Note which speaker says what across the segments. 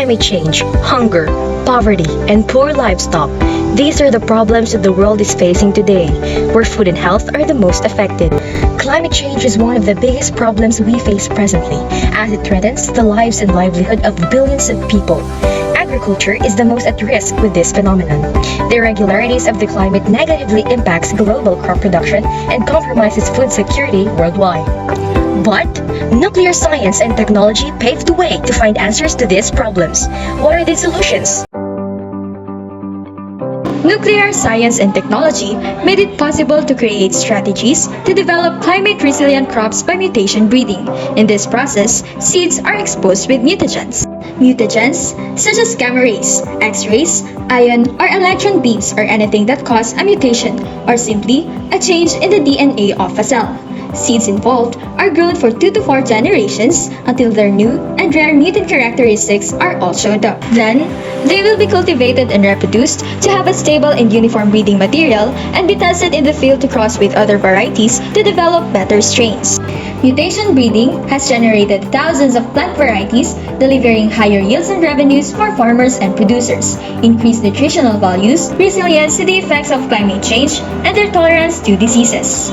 Speaker 1: climate change, hunger, poverty, and poor livestock. These are the problems that the world is facing today, where food and health are the most affected. Climate change is one of the biggest problems we face presently, as it threatens the lives and livelihood of billions of people. Agriculture is the most at risk with this phenomenon. The irregularities of the climate negatively impacts global crop production and compromises food security worldwide. But nuclear science and technology paved the way to find answers to these problems. What are the solutions?
Speaker 2: Nuclear science and technology made it possible to create strategies to develop climate-resilient crops by mutation breeding. In this process, seeds are exposed with mutagens. Mutagens, such as gamma rays, X-rays, ion, or electron beams are anything that cause a mutation or simply a change in the DNA of a cell. Seeds involved are grown for 2 to 4 generations until their new and rare mutant characteristics are all shown up. Then, they will be cultivated and reproduced to have a stable and uniform breeding material and be tested in the field to cross with other varieties to develop better strains. Mutation breeding has generated thousands of plant varieties, delivering higher yields and revenues for farmers and producers, increased nutritional values, resilience to the effects of climate change, and their tolerance to diseases.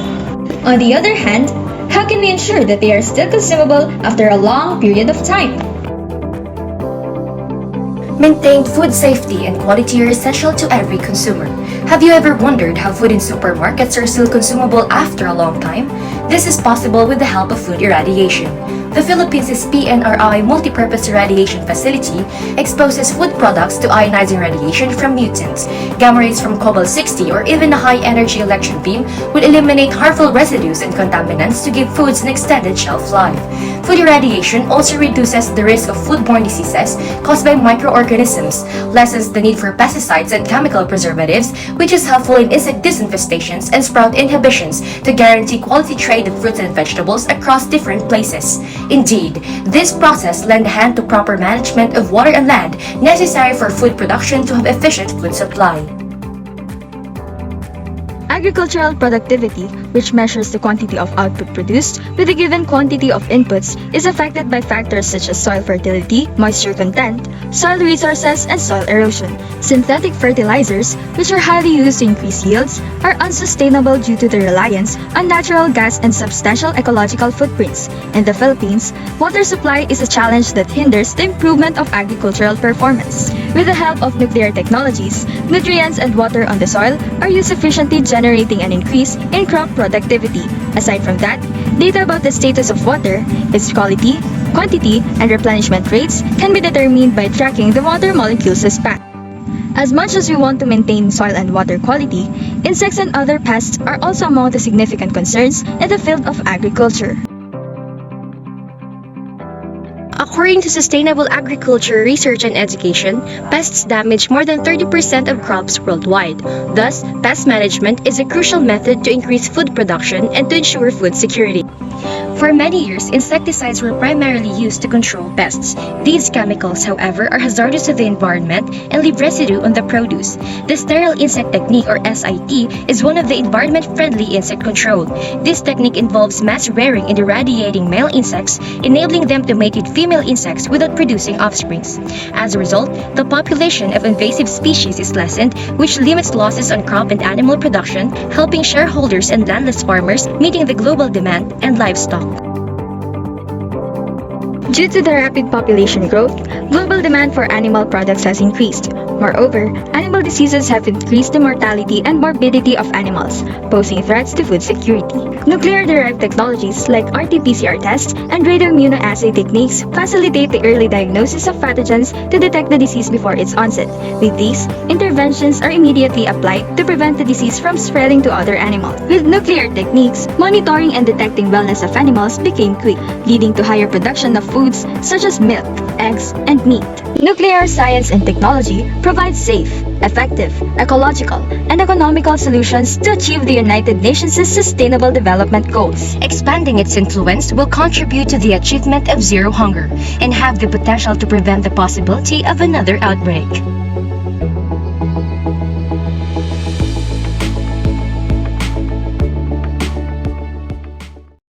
Speaker 2: On the other hand, how can we ensure that they are still consumable after a long period of time?
Speaker 3: Maintain food safety and quality are essential to every consumer. Have you ever wondered how food in supermarkets are still consumable after a long time? This is possible with the help of food irradiation. The Philippines' PNRI Multipurpose Irradiation Facility exposes food products to ionizing radiation from mutants. Gamma rays from cobalt-60 or even a high-energy electron beam will eliminate harmful residues and contaminants to give foods an extended shelf life. Food irradiation also reduces the risk of foodborne diseases caused by microorganisms, lessens the need for pesticides and chemical preservatives, which is helpful in insect disinfestations and sprout inhibitions to guarantee quality trade of fruits and vegetables across different places. Indeed, this process lends a hand to proper management of water and land necessary for food production to have efficient food supply.
Speaker 2: Agricultural productivity, which measures the quantity of output produced with a given quantity of inputs, is affected by factors such as soil fertility, moisture content, soil resources, and soil erosion. Synthetic fertilizers, which are highly used to increase yields, are unsustainable due to their reliance on natural gas and substantial ecological footprints. In the Philippines, water supply is a challenge that hinders the improvement of agricultural performance. With the help of nuclear technologies, nutrients and water on the soil are used efficiently, generating an increase in crop productivity. Aside from that, data about the status of water, its quality, quantity, and replenishment rates can be determined by tracking the water molecules as path. As much as we want to maintain soil and water quality, insects and other pests are also among the significant concerns in the field of agriculture.
Speaker 1: According to Sustainable Agriculture Research and Education, pests damage more than 30% of crops worldwide. Thus, pest management is a crucial method to increase food production and to ensure food security. For many years, insecticides were primarily used to control pests. These chemicals, however, are hazardous to the environment and leave residue on the produce. The sterile insect technique, or SIT, is one of the environment-friendly insect control. This technique involves mass rearing and irradiating male insects, enabling them to mate with female insects without producing offsprings. As a result, the population of invasive species is lessened, which limits losses on crop and animal production, helping shareholders and landless farmers meeting the global demand and livestock.
Speaker 2: Due to the rapid population growth, global demand for animal products has increased. Moreover, animal diseases have increased the mortality and morbidity of animals, posing threats to food security. Nuclear-derived technologies like RT-PCR tests and radioimmunoassay techniques facilitate the early diagnosis of pathogens to detect the disease before its onset. With these, interventions are immediately applied to prevent the disease from spreading to other animals. With nuclear techniques, monitoring and detecting wellness of animals became quick, leading to higher production of foods such as milk, eggs, and meat. Nuclear science and technology provide safe, effective, ecological, and economical solutions to achieve the United Nations' Sustainable Development Goals.
Speaker 1: Expanding its influence will contribute to the achievement of zero hunger and have the potential to prevent the possibility of another outbreak.